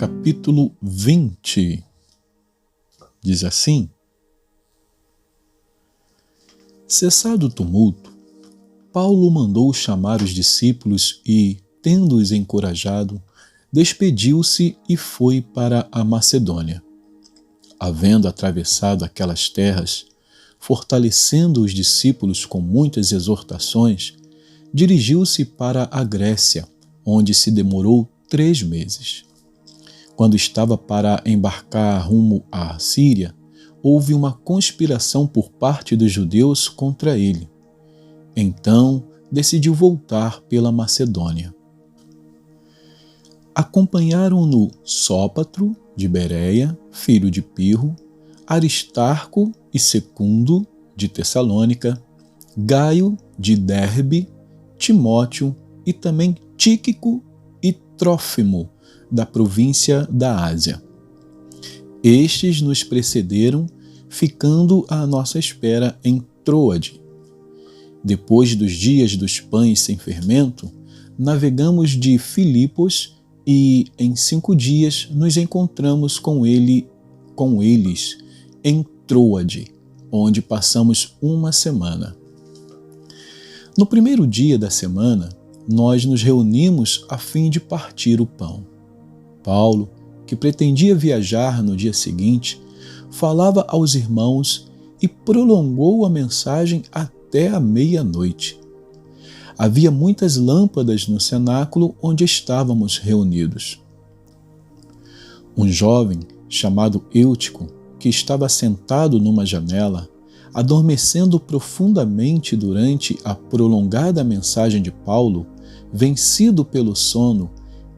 capítulo 20. Diz assim: Cessado o tumulto, Paulo mandou chamar os discípulos e, tendo-os encorajado, despediu-se e foi para a Macedônia. Havendo atravessado aquelas terras, fortalecendo os discípulos com muitas exortações, dirigiu-se para a Grécia, onde se demorou 3 meses. Quando estava para embarcar rumo à Síria, houve uma conspiração por parte dos judeus contra ele. Então, decidiu voltar pela Macedônia. Acompanharam-no Sópatro, de Bereia, filho de Pirro, Aristarco e Secundo, de Tessalônica, Gaio, de Derbe, Timóteo e também Tíquico e Trófimo, da província da Ásia. Estes nos precederam, ficando à nossa espera em Troade. Depois dos dias dos pães sem fermento, navegamos de Filipos e em 5 dias nos encontramos com eles em Troade, onde passamos 1 semana. No primeiro dia da semana, nós nos reunimos a fim de partir o pão. Paulo, que pretendia viajar no dia seguinte, falava aos irmãos e prolongou a mensagem até a meia-noite. Havia muitas lâmpadas no cenáculo onde estávamos reunidos. Um jovem chamado Eutico, que estava sentado numa janela, adormecendo profundamente durante a prolongada mensagem de Paulo, vencido pelo sono,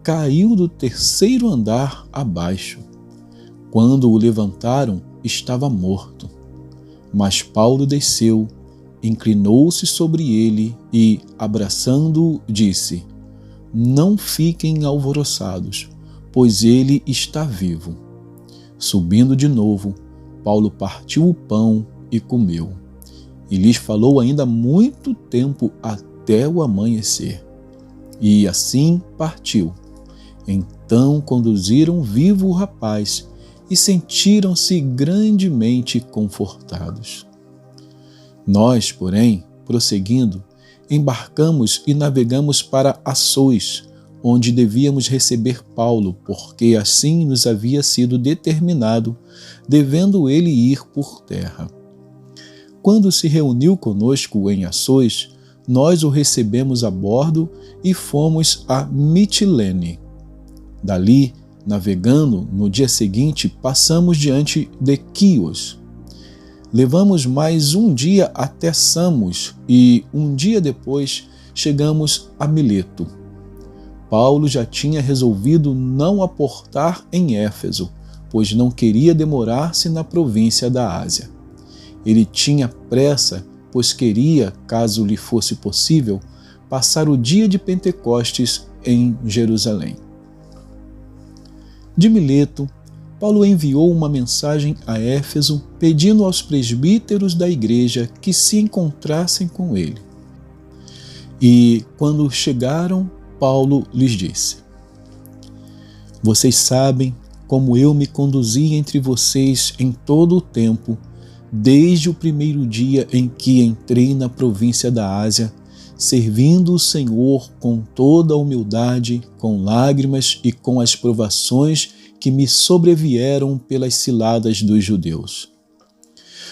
caiu do 3º andar abaixo. Quando o levantaram, estava morto. Mas Paulo desceu, inclinou-se sobre ele e, abraçando-o, disse: Não fiquem alvoroçados, pois ele está vivo. Subindo de novo, Paulo partiu o pão e comeu. E lhes falou ainda muito tempo até o amanhecer. E assim partiu. Então conduziram vivo o rapaz e sentiram-se grandemente confortados. Nós, porém, prosseguindo, embarcamos e navegamos para Assôs, onde devíamos receber Paulo, porque assim nos havia sido determinado, devendo ele ir por terra. Quando se reuniu conosco em Assôs, nós o recebemos a bordo e fomos a Mitilene. Dali, navegando, no dia seguinte, passamos diante de Quios. Levamos mais 1 dia até Samos e 1 dia depois chegamos a Mileto. Paulo já tinha resolvido não aportar em Éfeso, pois não queria demorar-se na província da Ásia. Ele tinha pressa, pois queria, caso lhe fosse possível, passar o dia de Pentecostes em Jerusalém. De Mileto, Paulo enviou uma mensagem a Éfeso pedindo aos presbíteros da igreja que se encontrassem com ele. E, quando chegaram, Paulo lhes disse: Vocês sabem como eu me conduzi entre vocês em todo o tempo, desde o primeiro dia em que entrei na província da Ásia, servindo o Senhor com toda a humildade, com lágrimas e com as provações que me sobrevieram pelas ciladas dos judeus.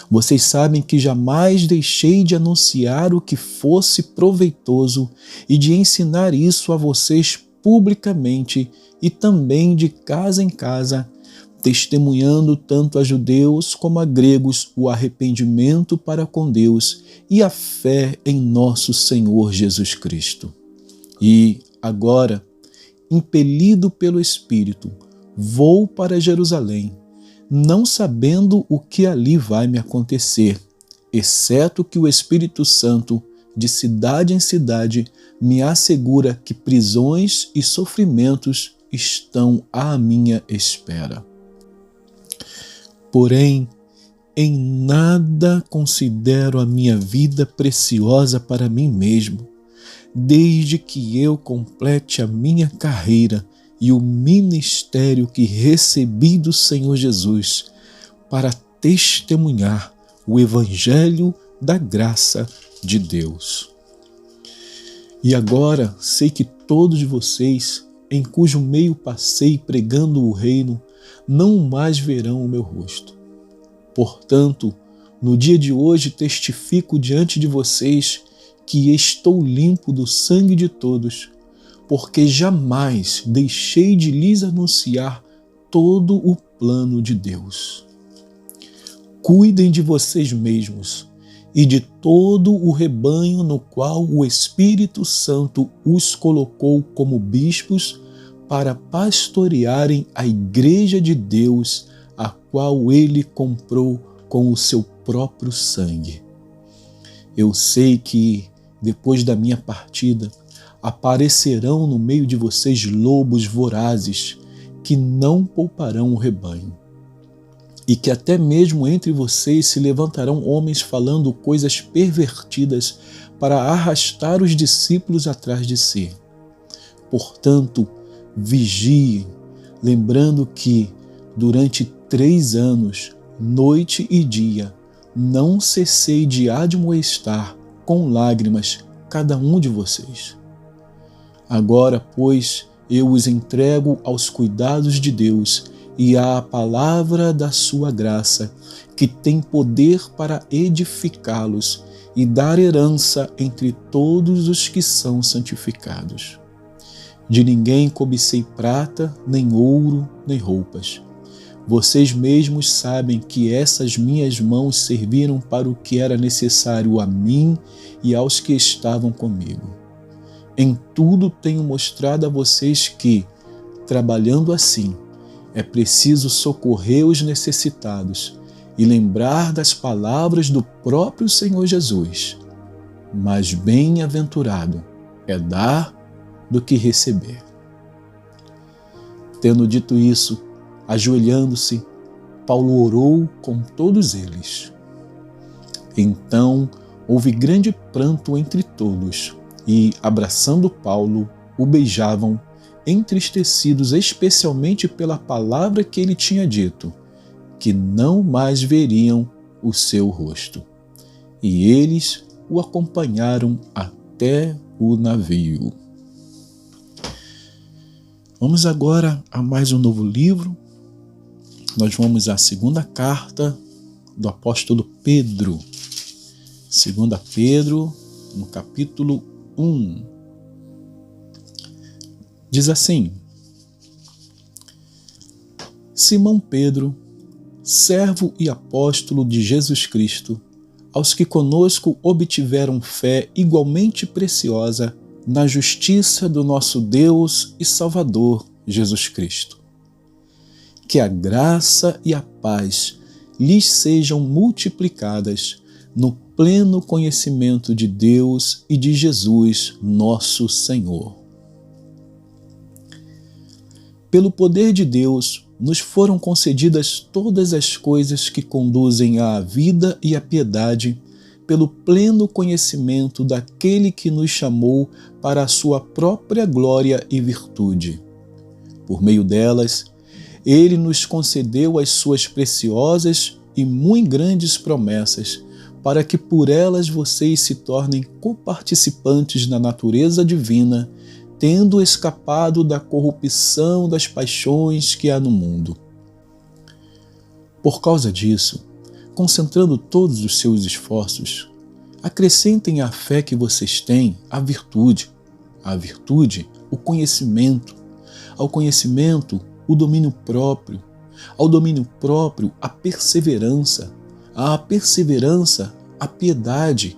Vocês sabem que jamais deixei de anunciar o que fosse proveitoso e de ensinar isso a vocês publicamente e também de casa em casa, testemunhando tanto a judeus como a gregos o arrependimento para com Deus e a fé em nosso Senhor Jesus Cristo. E, agora, impelido pelo Espírito, vou para Jerusalém, não sabendo o que ali vai me acontecer, exceto que o Espírito Santo, de cidade em cidade, me assegura que prisões e sofrimentos estão à minha espera. Porém, em nada considero a minha vida preciosa para mim mesmo, desde que eu complete a minha carreira e o ministério que recebi do Senhor Jesus para testemunhar o Evangelho da graça de Deus. E agora sei que todos vocês, em cujo meio passei pregando o reino, não mais verão o meu rosto. Portanto, no dia de hoje testifico diante de vocês que estou limpo do sangue de todos, porque jamais deixei de lhes anunciar todo o plano de Deus. Cuidem de vocês mesmos e de todo o rebanho no qual o Espírito Santo os colocou como bispos para pastorearem a igreja de Deus, a qual ele comprou com o seu próprio sangue. Eu sei que, depois da minha partida, aparecerão no meio de vocês lobos vorazes que não pouparão o rebanho. E que até mesmo entre vocês se levantarão homens falando coisas pervertidas para arrastar os discípulos atrás de si. Portanto, vigiem, lembrando que, durante 3 anos, noite e dia, não cessei de admoestar com lágrimas cada um de vocês. Agora, pois, eu os entrego aos cuidados de Deus e à palavra da sua graça, que tem poder para edificá-los e dar herança entre todos os que são santificados. De ninguém cobicei prata, nem ouro, nem roupas. Vocês mesmos sabem que essas minhas mãos serviram para o que era necessário a mim e aos que estavam comigo. Em tudo tenho mostrado a vocês que, trabalhando assim, é preciso socorrer os necessitados e lembrar das palavras do próprio Senhor Jesus. Mas bem-aventurado é dar do que receber. Tendo dito isso, ajoelhando-se, Paulo orou com todos eles. Então houve grande pranto entre todos e, abraçando Paulo, o beijavam, entristecidos especialmente pela palavra que ele tinha dito, que não mais veriam o seu rosto. E eles o acompanharam até o navio. Vamos agora a mais um novo livro. Nós vamos à segunda carta do apóstolo Pedro. 2 Pedro, no capítulo 1. Diz assim: Simão Pedro, servo e apóstolo de Jesus Cristo, aos que conosco obtiveram fé igualmente preciosa na justiça do nosso Deus e Salvador Jesus Cristo. Que a graça e a paz lhes sejam multiplicadas no pleno conhecimento de Deus e de Jesus, nosso Senhor. Pelo poder de Deus, nos foram concedidas todas as coisas que conduzem à vida e à piedade, pelo pleno conhecimento daquele que nos chamou para a sua própria glória e virtude. Por meio delas, ele nos concedeu as suas preciosas e muito grandes promessas, para que por elas vocês se tornem coparticipantes na natureza divina, tendo escapado da corrupção das paixões que há no mundo. Por causa disso, concentrando todos os seus esforços, acrescentem à fé que vocês têm a virtude, o conhecimento, ao conhecimento, o domínio próprio, ao domínio próprio, a perseverança, à perseverança, a piedade,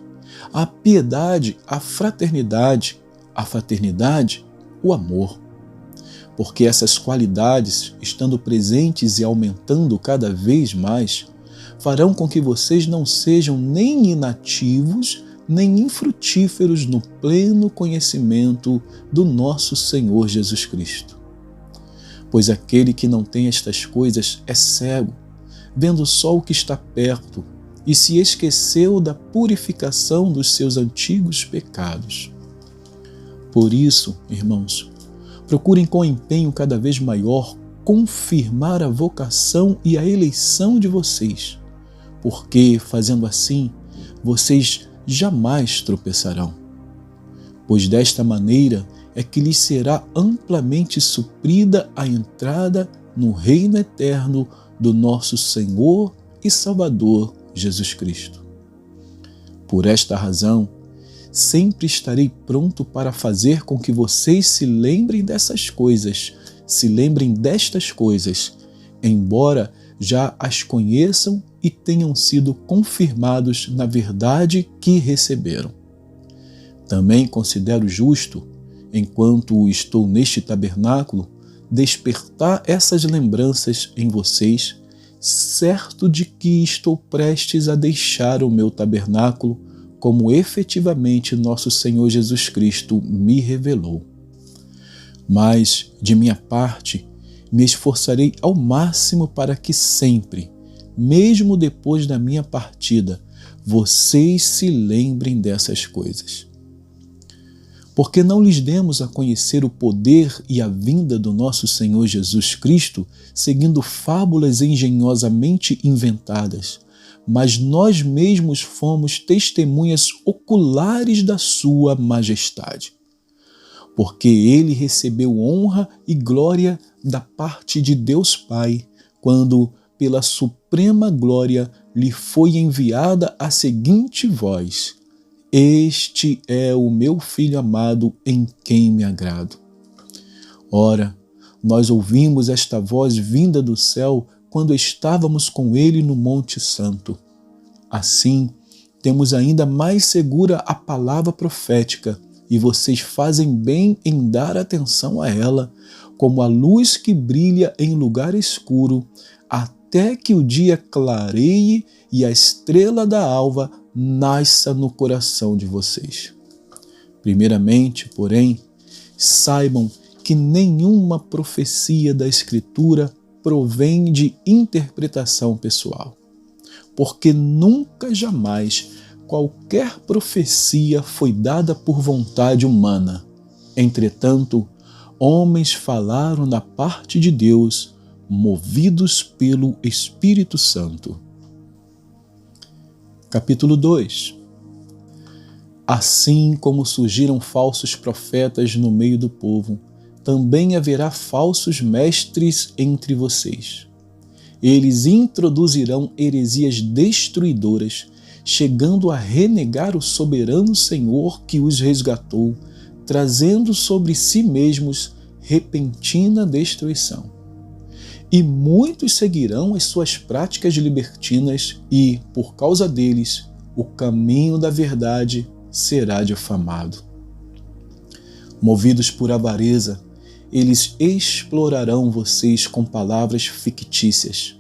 a fraternidade, a fraternidade, o amor. Porque essas qualidades, estando presentes e aumentando cada vez mais, farão com que vocês não sejam nem inativos, nem infrutíferos no pleno conhecimento do nosso Senhor Jesus Cristo. Pois aquele que não tem estas coisas é cego, vendo só o que está perto, e se esqueceu da purificação dos seus antigos pecados. Por isso, irmãos, Procurem com empenho cada vez maior confirmar a vocação e a eleição de vocês, porque, fazendo assim, vocês jamais tropeçarão. Pois desta maneira é que lhes será amplamente suprida a entrada no reino eterno do nosso Senhor e Salvador Jesus Cristo. Por esta razão, sempre estarei pronto para fazer com que vocês se lembrem destas coisas, embora já as conheçam e tenham sido confirmados na verdade que receberam. Também considero justo, enquanto estou neste tabernáculo, despertar essas lembranças em vocês, certo de que estou prestes a deixar o meu tabernáculo, como efetivamente nosso Senhor Jesus Cristo me revelou. Mas, de minha parte, me esforçarei ao máximo para que sempre, mesmo depois da minha partida, vocês se lembrem dessas coisas. Porque não lhes demos a conhecer o poder e a vinda do nosso Senhor Jesus Cristo, seguindo fábulas engenhosamente inventadas, mas nós mesmos fomos testemunhas oculares da sua majestade. Porque ele recebeu honra e glória da parte de Deus Pai, quando, pela suprema glória, lhe foi enviada a seguinte voz: Este é o meu Filho amado, em quem me agrado. Ora, nós ouvimos esta voz vinda do céu quando estávamos com ele no Monte Santo. Assim, temos ainda mais segura a palavra profética, e vocês fazem bem em dar atenção a ela, como a luz que brilha em lugar escuro, até que o dia clareie e a estrela da alva nasça no coração de vocês. Primeiramente, porém, saibam que nenhuma profecia da Escritura provém de interpretação pessoal, porque nunca jamais qualquer profecia foi dada por vontade humana. Entretanto, homens falaram da parte de Deus, movidos pelo Espírito Santo. Capítulo 2. Assim como surgiram falsos profetas no meio do povo, também haverá falsos mestres entre vocês. Eles introduzirão heresias destruidoras, chegando a renegar o soberano Senhor que os resgatou, trazendo sobre si mesmos repentina destruição. E muitos seguirão as suas práticas libertinas e, por causa deles, o caminho da verdade será difamado. Movidos por avareza, eles explorarão vocês com palavras fictícias.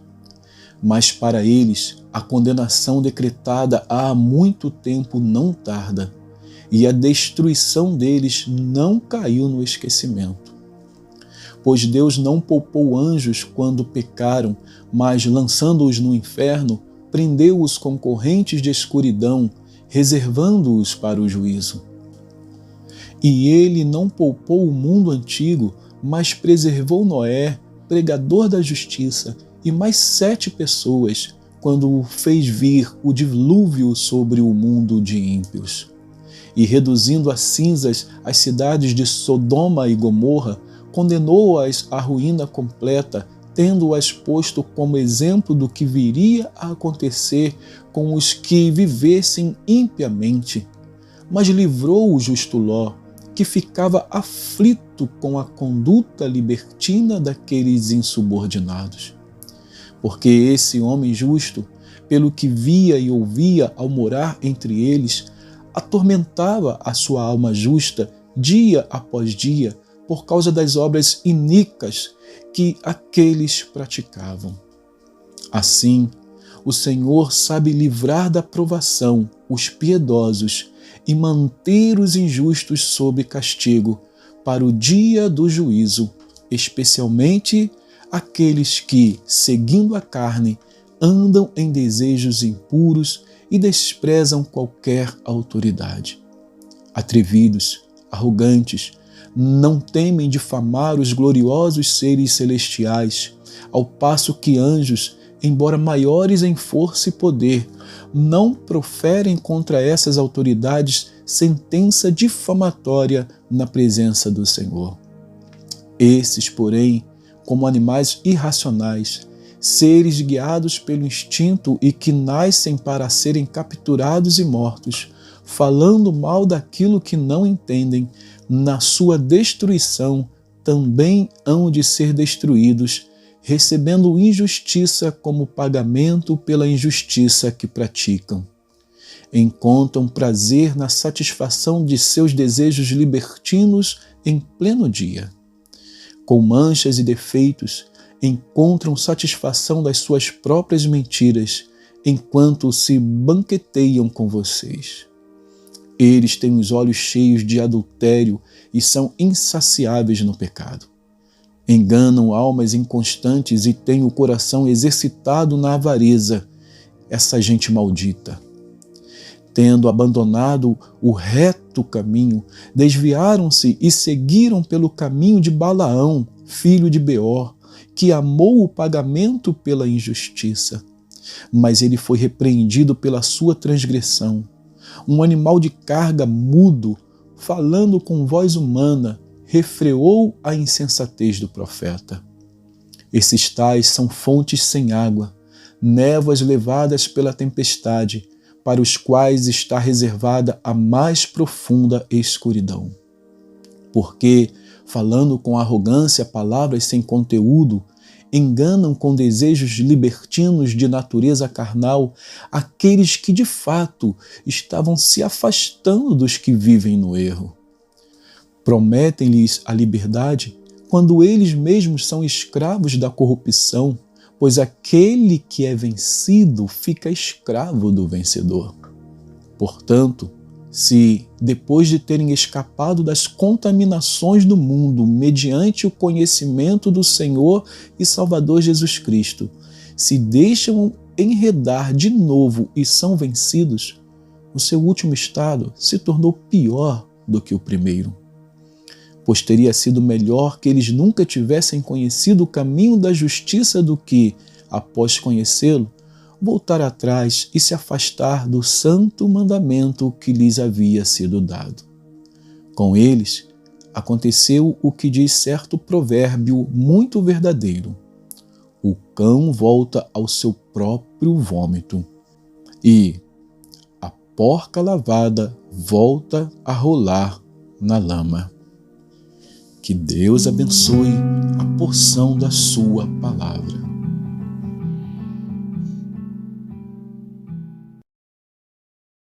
Mas para eles, a condenação decretada há muito tempo não tarda, e a destruição deles não caiu no esquecimento. Pois Deus não poupou anjos quando pecaram, mas, lançando-os no inferno, prendeu-os com correntes de escuridão, reservando-os para o juízo. E ele não poupou o mundo antigo, mas preservou Noé, pregador da justiça, e mais 7 pessoas, quando fez vir o dilúvio sobre o mundo de ímpios. E reduzindo a cinzas as cidades de Sodoma e Gomorra, condenou-as à ruína completa, tendo-as posto como exemplo do que viria a acontecer com os que vivessem impiamente. Mas livrou o justo Ló, que ficava aflito com a conduta libertina daqueles insubordinados. Porque esse homem justo, pelo que via e ouvia ao morar entre eles, atormentava a sua alma justa dia após dia por causa das obras iníquas que aqueles praticavam. Assim, o Senhor sabe livrar da provação os piedosos e manter os injustos sob castigo para o dia do juízo, especialmente aqueles que, seguindo a carne, andam em desejos impuros e desprezam qualquer autoridade. Atrevidos, arrogantes, não temem difamar os gloriosos seres celestiais, ao passo que anjos, embora maiores em força e poder, não proferem contra essas autoridades sentença difamatória na presença do Senhor. Esses, porém, como animais irracionais, seres guiados pelo instinto e que nascem para serem capturados e mortos, falando mal daquilo que não entendem, na sua destruição também hão de ser destruídos, recebendo injustiça como pagamento pela injustiça que praticam. Encontram prazer na satisfação de seus desejos libertinos em pleno dia. Com manchas e defeitos, encontram satisfação das suas próprias mentiras, enquanto se banqueteiam com vocês. Eles têm os olhos cheios de adultério e são insaciáveis no pecado. Enganam almas inconstantes e têm o coração exercitado na avareza, essa gente maldita. Tendo abandonado o reto caminho, desviaram-se e seguiram pelo caminho de Balaão, filho de Beor, que amou o pagamento pela injustiça. Mas ele foi repreendido pela sua transgressão. Um animal de carga mudo, falando com voz humana, refreou a insensatez do profeta. Esses tais são fontes sem água, névoas levadas pela tempestade, para os quais está reservada a mais profunda escuridão. Porque, falando com arrogância palavras sem conteúdo, enganam com desejos libertinos de natureza carnal aqueles que de fato estavam se afastando dos que vivem no erro. Prometem-lhes a liberdade quando eles mesmos são escravos da corrupção, pois aquele que é vencido fica escravo do vencedor. Portanto, se, depois de terem escapado das contaminações do mundo mediante o conhecimento do Senhor e Salvador Jesus Cristo, se deixam enredar de novo e são vencidos, o seu último estado se tornou pior do que o primeiro. Pois teria sido melhor que eles nunca tivessem conhecido o caminho da justiça do que, após conhecê-lo, voltar atrás e se afastar do santo mandamento que lhes havia sido dado. Com eles, aconteceu o que diz certo provérbio muito verdadeiro: o cão volta ao seu próprio vômito e a porca lavada volta a rolar na lama. Que Deus abençoe a porção da sua palavra.